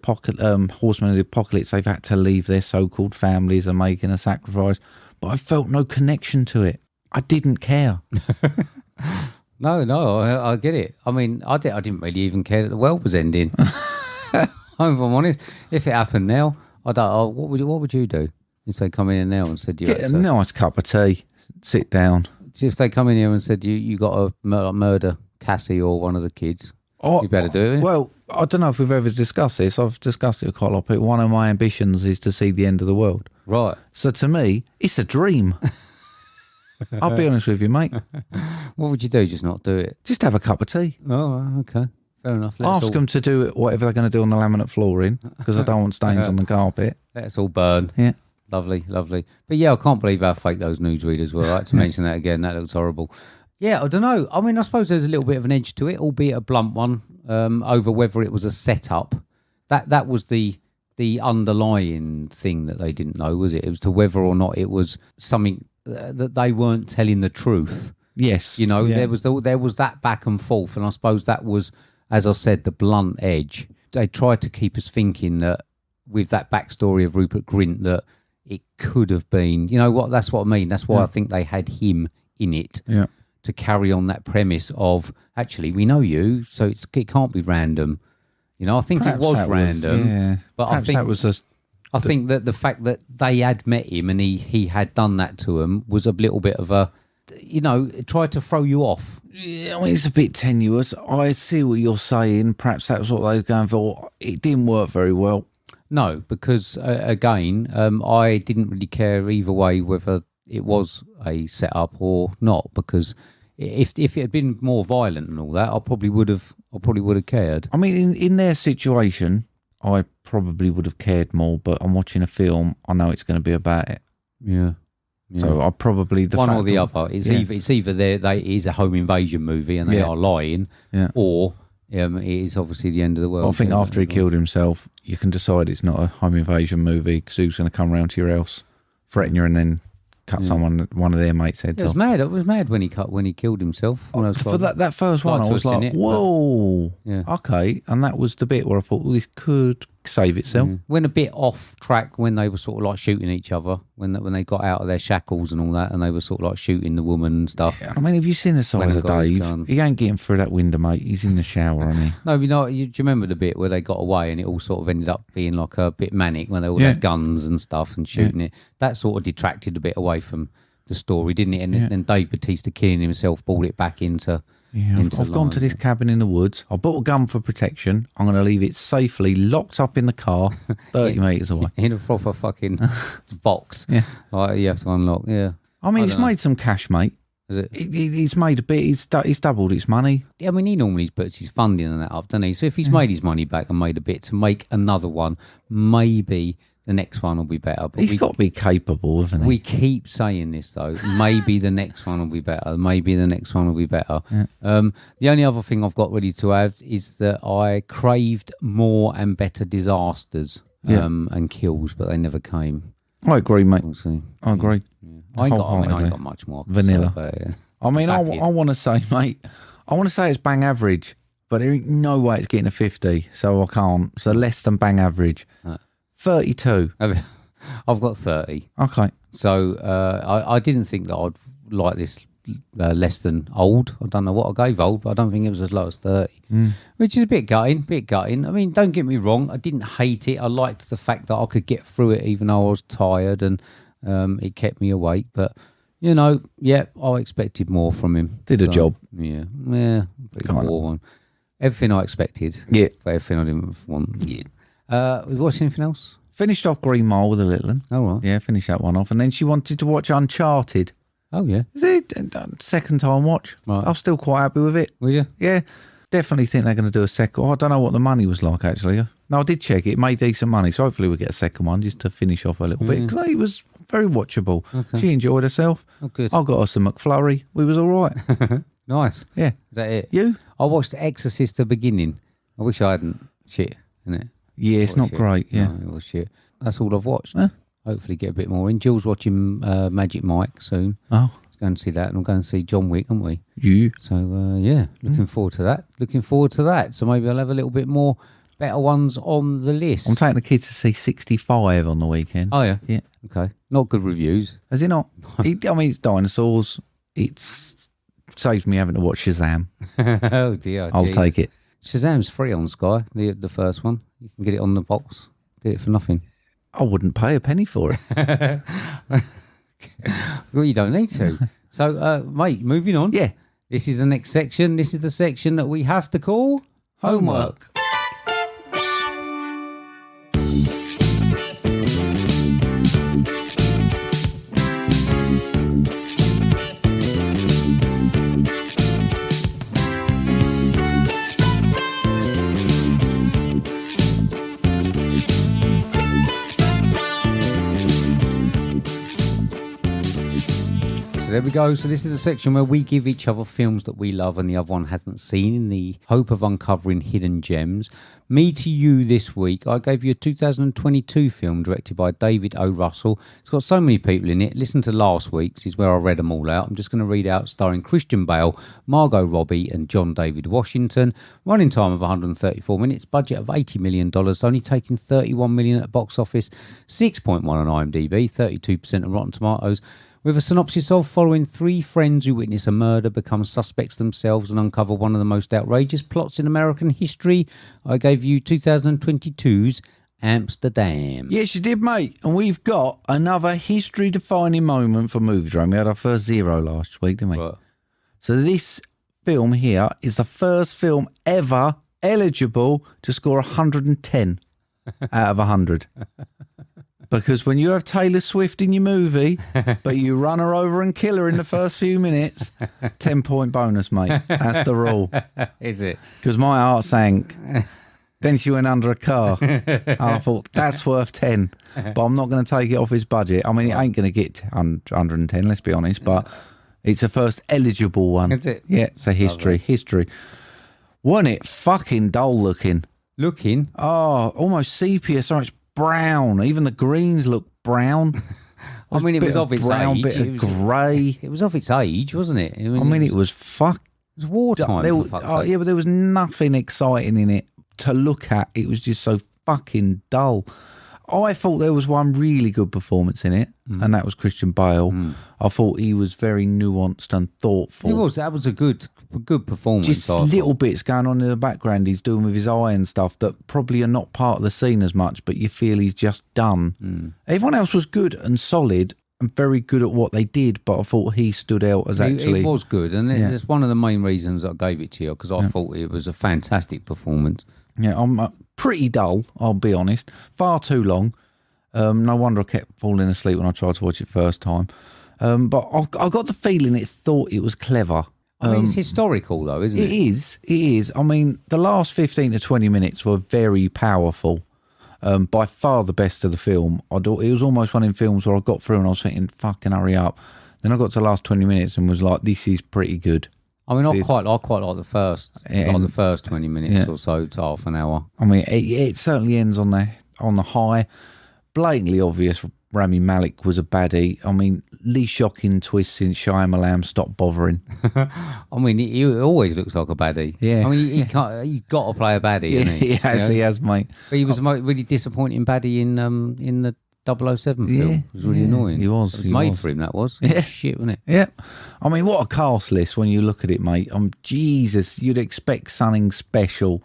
horsemen of the apocalypse, they've had to leave their so-called families and making a sacrifice. But I felt no connection to it. I didn't care. No, I get it. I mean, I didn't really even care that the world was ending. If I'm honest, if it happened now, I don't. What would you do if they come in now and said you get a nice cup of tea, sit down? If they come in here and said you got to murder Cassie or one of the kids, you better do it. Well, I don't know if we've ever discussed this. I've discussed it with quite a lot of people. One of my ambitions is to see the end of the world. Right. So to me, it's a dream. I'll be honest with you, mate. What would you do? Just not do it? Just have a cup of tea. Oh, okay. Fair enough. Ask them to do whatever they're going to do on the laminate flooring, because I don't want stains on the carpet. Let's all burn. Yeah. Lovely, lovely. But yeah, I can't believe how fake those newsreaders were. I had to mention that again. That looks horrible. Yeah, I don't know. I mean, I suppose there's a little bit of an edge to it, albeit a blunt one, over whether it was a setup. That was the underlying thing that they didn't know, was it? It was to whether or not it was something that they weren't telling the truth. Yes. You know, there was that back and forth, and I suppose that was, as I said, the blunt edge. They tried to keep us thinking that with that backstory of Rupert Grint, that it could have been, you know what, that's what I mean. That's why I think they had him in it to carry on that premise of, actually, we know you, so it can't be random. You know, I think Perhaps it was random. But Perhaps that was just... I think that the fact that they had met him and he had done that to him was a little bit of a, you know, tried to throw you off. Yeah, I mean, it's a bit tenuous. I see what you're saying. Perhaps that was what they were going for. It didn't work very well. No, because again, I didn't really care either way whether it was a setup or not. Because if it had been more violent and all that, I probably would have cared. I mean, in their situation, I probably would have cared more. But I'm watching a film. I know it's going to be about it. Yeah. So I probably one or the other. It's either it is a home invasion movie and they are lying, or it is obviously the end of the world. I think after he killed himself, you can decide it's not a home invasion movie because who's going to come round to your house, threaten you, and then cut one of their mates' heads off. It was mad when he killed himself. For that first one, I was like, whoa, okay. And that was the bit where I thought, well, this could save itself. Went a bit off track when they were sort of like shooting each other, when they got out of their shackles and all that, and they were sort of like shooting the woman and stuff. Yeah, I mean, have you seen the size of Dave? He ain't getting through that window, mate. He's in the shower, isn't he? No, do you remember the bit where they got away and it all sort of ended up being like a bit manic when they all had guns and stuff and shooting it? That sort of detracted a bit away from the story, didn't it? And Dave Bautista killing himself brought it back into... Yeah, I've gone to this cabin in the woods. I bought a gun for protection. I'm going to leave it safely locked up in the car 30 metres away. In a proper fucking box. Yeah. Like you have to unlock, I mean, it's made some cash, mate. Is it? He's made a bit. He's doubled its money. I mean, he normally puts his funding and that up, doesn't he? So if he's made his money back and made a bit to make another one, maybe... the next one will be better. But he's got to be capable, hasn't he? We keep saying this, though. Maybe the next one will be better. Maybe the next one will be better. Yeah. The only other thing I've got ready to add is that I craved more and better disasters and kills, but they never came. I agree, mate. I agree. Yeah. I ain't got much more. Vanilla. Say, I mean, I want to say, mate, it's bang average, but there ain't no way it's getting a 50, so I can't. So less than bang average. 32. I've got 30. Okay. So I didn't think that I'd like this less than old. I don't know what I gave old, but I don't think it was as low as 30, which is a bit gutting. I mean, don't get me wrong. I didn't hate it. I liked the fact that I could get through it even though I was tired and it kept me awake. But, you know, I expected more from him. Did a job. Yeah. Pretty poor one. Everything I expected. Yeah. But everything I didn't want. Yeah. We watched anything else? Finished off Green Mile with a little one. Oh, right. Yeah, finished that one off. And then she wanted to watch Uncharted. Oh, yeah. Is it second time watch? Right. I'm still quite happy with it. Was you? Yeah. Definitely think they're going to do a second. I don't know what the money was like, actually. No, I did check it. It made decent money. So hopefully we'll get a second one just to finish off a little bit. Because it was very watchable. Okay. She enjoyed herself. Oh, good. I got her some McFlurry. We was all right. Nice. Yeah. Is that it? You? I watched Exorcist the beginning. I wish I hadn't. Shit, isn't it? Yeah, it's not great. Yeah. No, it was shit. That's all I've watched. Hopefully get a bit more in. Jill's watching Magic Mike soon. Oh. Let's go and see that. And we'll go and see John Wick, aren't we? You. So, looking forward to that. So maybe I'll have a little bit more better ones on the list. I'm taking the kids to see 65 on the weekend. Oh, yeah? Yeah. Okay. Not good reviews. Has it not? It's dinosaurs. It saves me having to watch Shazam. Oh, dear. I'll take it. Shazam's free on Sky, the first one. You can get it on the box. Get it for nothing. I wouldn't pay a penny for it. Well, you don't need to. So, mate, moving on. Yeah. This is the next section. This is the section that we have to call Homework. So there we go. So this is the section where we give each other films that we love and the other one hasn't seen in the hope of uncovering hidden gems. Me to you this week, I gave you a 2022 film directed by David O. Russell. It's got so many people in it. Listen to last week's, is where I read them all out. I'm just going to read out starring Christian Bale, Margot Robbie and John David Washington. Running time of 134 minutes, budget of $80 million, only taking $31 million at the box office, 6.1 on IMDb, 32% on Rotten Tomatoes. With a synopsis of following three friends who witness a murder, become suspects themselves and uncover one of the most outrageous plots in American history, I gave you 2022's Amsterdam. Yes, you did, mate. And we've got another history-defining moment for MovieDrone. We had our first zero last week, didn't we? Right. So this film here is the first film ever eligible to score 110 out of 100. Because when you have Taylor Swift in your movie, but you run her over and kill her in the first few minutes, 10-point bonus, mate. That's the rule. Is it? Because my heart sank. Then she went under a car. And I thought, that's worth 10. But I'm not going to take it off his budget. I mean, it ain't going to get 110, let's be honest. But it's the first eligible one. Is it? Yeah, it's a history. Wasn't it fucking dull looking? Looking? Oh, almost sepia. Sorry, it's brown. Even the greens look brown. I mean, it was of its brown, age. bit of grey. It was of its age, wasn't it? I mean, it was It was wartime, there for was, fuck's sake. yeah, but there was nothing exciting in it to look at. It was just so fucking dull. I thought there was one really good performance in it, and that was Christian Bale. I thought he was very nuanced and thoughtful. It was. That was a good performance. Just little bits going on in the background he's doing with his eye and stuff that probably are not part of the scene as much, but you feel he's just done. Everyone else was good and solid and very good at what they did, but I thought he stood out as actually... It was good, and it's one of the main reasons I gave it to you, because I thought it was a fantastic performance. Yeah, I'm pretty dull, I'll be honest. Far too long. No wonder I kept falling asleep when I tried to watch it first time. But I got the feeling it thought it was clever. I mean, it's historical, though, isn't it? It is. I mean, the last 15 to 20 minutes were very powerful. By far the best of the film. It was almost one of them films where I got through and I was thinking, fucking hurry up. Then I got to the last 20 minutes and was like, this is pretty good. I mean, I quite like the first 20 minutes or so to half an hour. I mean, it certainly ends on the high. Blatantly obvious Rami Malek was a baddie. I mean, least shocking twist since Shyamalan stopped bothering. I mean, he always looks like a baddie. Yeah. I mean, he's got to play a baddie, Yeah, hasn't he? he has, mate. But he was a really disappointing baddie in the 007 film. It was really annoying. He was. It was made for him, that was. Yeah. Shit, wasn't it? Yeah. I mean, what a cast list when you look at it, mate. Jesus, you'd expect something special.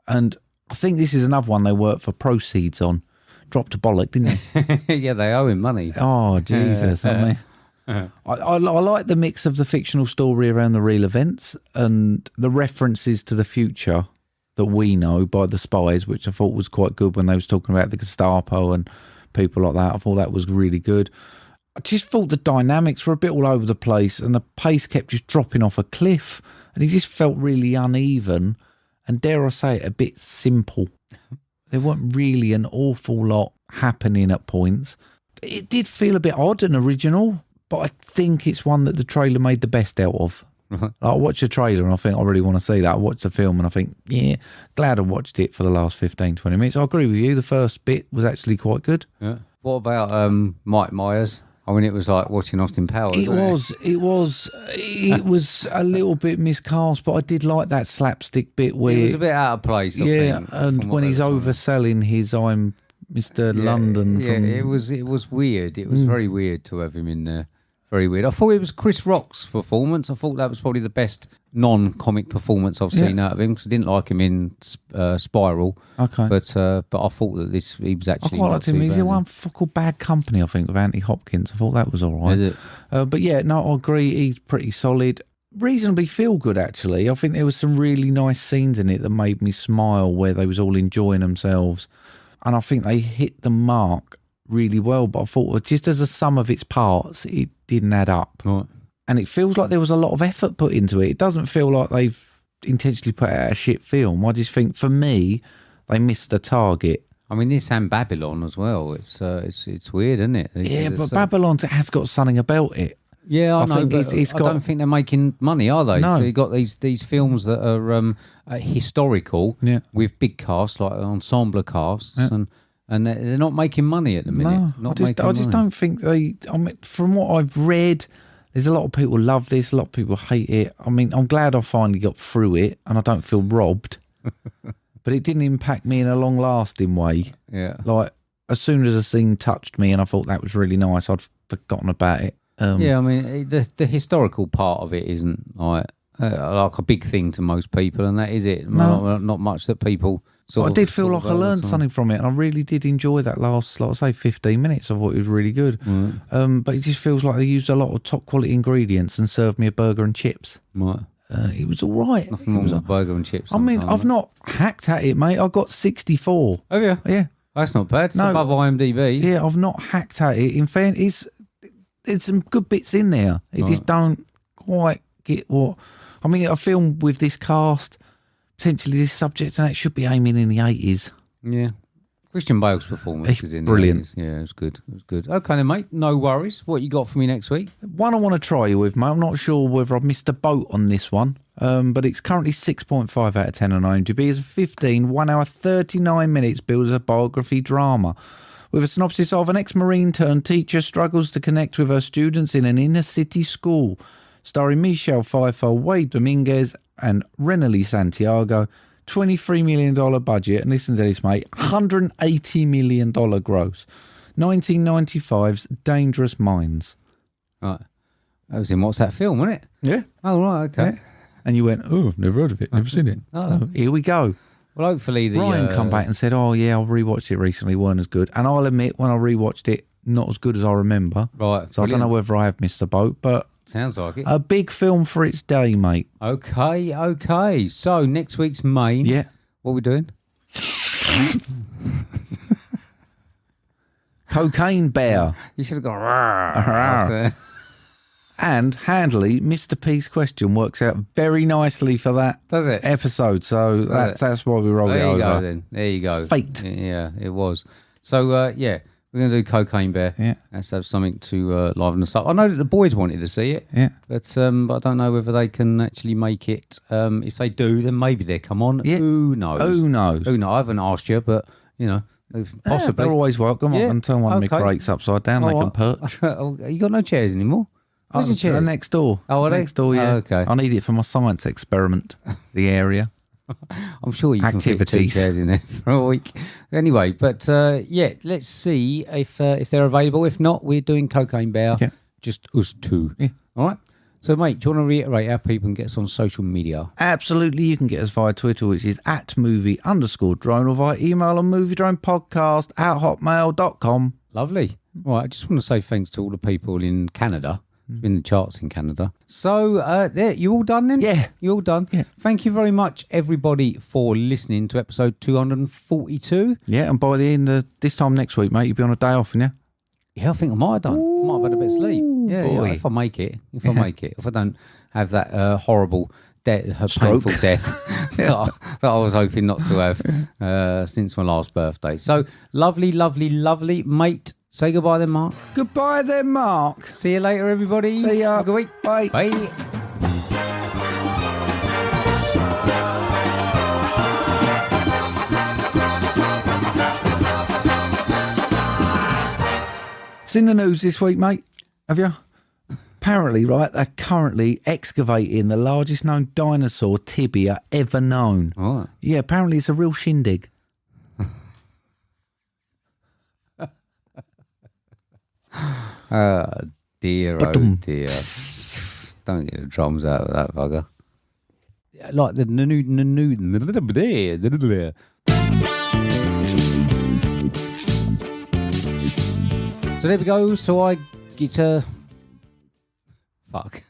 And I think this is another one they worked for proceeds on. Dropped a bollock, didn't they? Yeah, they owe him money. Oh, Jesus. I mean, I like the mix of the fictional story around the real events and the references to the future that we know by the spies, which I thought was quite good when they was talking about the Gestapo and people like that. I thought that was really good. I just thought the dynamics were a bit all over the place and the pace kept just dropping off a cliff and it just felt really uneven and, dare I say it, a bit simple. There wasn't really an awful lot happening at points. It did feel a bit odd and original, but I think it's one that the trailer made the best out of. I watched the trailer and I think I really want to see that. I watched the film and I think, yeah, glad I watched it for the last 15, 20 minutes. I agree with you. The first bit was actually quite good. Yeah. What about Mike Myers? I mean, it was like watching Austin Powers. It was a little bit miscast, but I did like that slapstick bit where it was a bit out of place. I think, and when he's overselling his "I'm Mr. London." Yeah, it was weird. It was very weird to have him in there. Very weird. I thought it was Chris Rock's performance. I thought that was probably the best non-comic performance I've seen out of him, because I didn't like him in Spiral. Okay. But I thought that he was actually... I quite liked him. He's the one called Bad Company, I think, with Anthony Hopkins. I thought that was all right. Is it? But yeah, no, I agree. He's pretty solid. Reasonably feel good, actually. I think there was some really nice scenes in it that made me smile, where they was all enjoying themselves. And I think they hit the mark really well, but I thought just as a sum of its parts, it didn't add up. Right. And it feels like there was a lot of effort put into it. It doesn't feel like they've intentionally put out a shit film. I just think, for me, they missed the target. I mean, this and Babylon as well. It's weird, isn't it? Yeah, but Babylon has got something about it. Yeah, I know. think But it's I got. don't think they're making money, are they? No. So you got these films that are historical Yeah. with big casts, like ensemble casts, and they're not making money at the minute. No, Not I just making money. don't think they. I mean, from what I've read, there's a lot of people love this, a lot of people hate it. I mean, I'm glad I finally got through it, and I don't feel robbed. But it didn't impact me in a long-lasting way. Yeah. Like as soon as a scene touched me, and I thought that was really nice, I'd forgotten about it. Yeah, I mean, the historical part of it isn't like a big thing to most people, and that is it. Not much that people sort I of... did feel sort like of I over learned time. something from it, and I really did enjoy that last, like I say, 15 minutes. I thought it was really good. But it just feels like they used a lot of top quality ingredients and served me a burger and chips. Right. It was all right. Nothing wrong with a burger and chips. I mean, sometimes, I've not hacked at it, mate. I got 64. Oh, yeah. Yeah. That's not bad. It's No. above IMDb. Yeah, I've not hacked at it. In fairness, there's some good bits in there. It just don't quite get what... I mean, a film with this cast, potentially this subject, and it should be aiming in the 80s. Yeah. Christian Bale's performance It's is in brilliant. The 80s. Yeah, it was good. It was good. Okay, then, mate. No worries. What you got for me next week? One I want to try you with, mate. I'm not sure whether I've missed a boat on this one, but it's currently 6.5 out of 10 on IMDb. It's a 1 hour, 39 minutes billed as a biography drama. With a synopsis of an ex-Marine turned teacher struggles to connect with her students in an inner-city school. Starring Michelle Pfeiffer, Wade Dominguez and Renely Santiago. $23 million budget, and listen to this, mate, $180 million gross. 1995's Dangerous Minds. Right. That was in What's That Film, wasn't it? Yeah. Oh, right. Okay. Yeah. And you went, oh, never heard of it, never seen it. Oh. So here we go. Well, hopefully the... Ryan come back and said, oh, yeah, I rewatched it recently, weren't as good. And I'll admit, when I rewatched it, not as good as I remember. Right. So I don't know whether I have missed a boat, but Sounds like it. a big film for its day, mate. Okay. So, next week's main... Yeah. What are we doing? Cocaine Bear. You should have gone... "Rawr." And handily, Mr. P's question works out very nicely for that Does it? episode. So that's why we roll it There you over. go, then. There you go. Fate. Yeah, it was. So, yeah, we're going to do Cocaine Bear. Yeah. Let's have something to liven us up. I know that the boys wanted to see it. Yeah. But I don't know whether they can actually make it. If they do, then maybe they come on. Yeah. Who knows? Who knows? Who knows? I haven't asked you, but, you know, possibly. They're always welcome. I Yeah. can turn one of my Okay. crates upside down. They All can right. perch. You got no chairs anymore? Where's your They're chairs? next door. Oh, are they? Next door, yeah. Oh, okay. I need it for my science experiment, the area. I'm sure you can fit 2 Activities. chairs in there for a week. Anyway, but yeah, let's see if they're available. If not, we're doing Cocaine Bear. Yeah. Just us two. Yeah. All right. So, mate, do you want to reiterate how people can get us on social media? Absolutely. You can get us via Twitter, which is @movie_drone, or via email on moviedronepodcast@hotmail.com. Lovely. All right. I just want to say thanks to all the people in Canada. It's been the charts in Canada. So, there, you all done then? Yeah. You all done? Yeah. Thank you very much, everybody, for listening to episode 242. Yeah, and by the end of this time next week, mate, you'll be on a day off, yeah? Yeah, I think I might have done. I might have had a bit of sleep. Yeah, boy. if I make it. If I don't have that horrible Stroke. painful death that I was hoping not to have since my last birthday. So, lovely, mate. Say goodbye then, Mark. Goodbye then, Mark. See you later, everybody. See ya. Have a good week. Bye. Bye. It's in the news this week, mate. Have you? Apparently, right, they're currently excavating the largest known dinosaur tibia ever known. All right. Yeah, apparently it's a real shindig. Dear, oh dear. Don't get the drums out of that bugger. Yeah, like the new. So there we go. So I get fuck.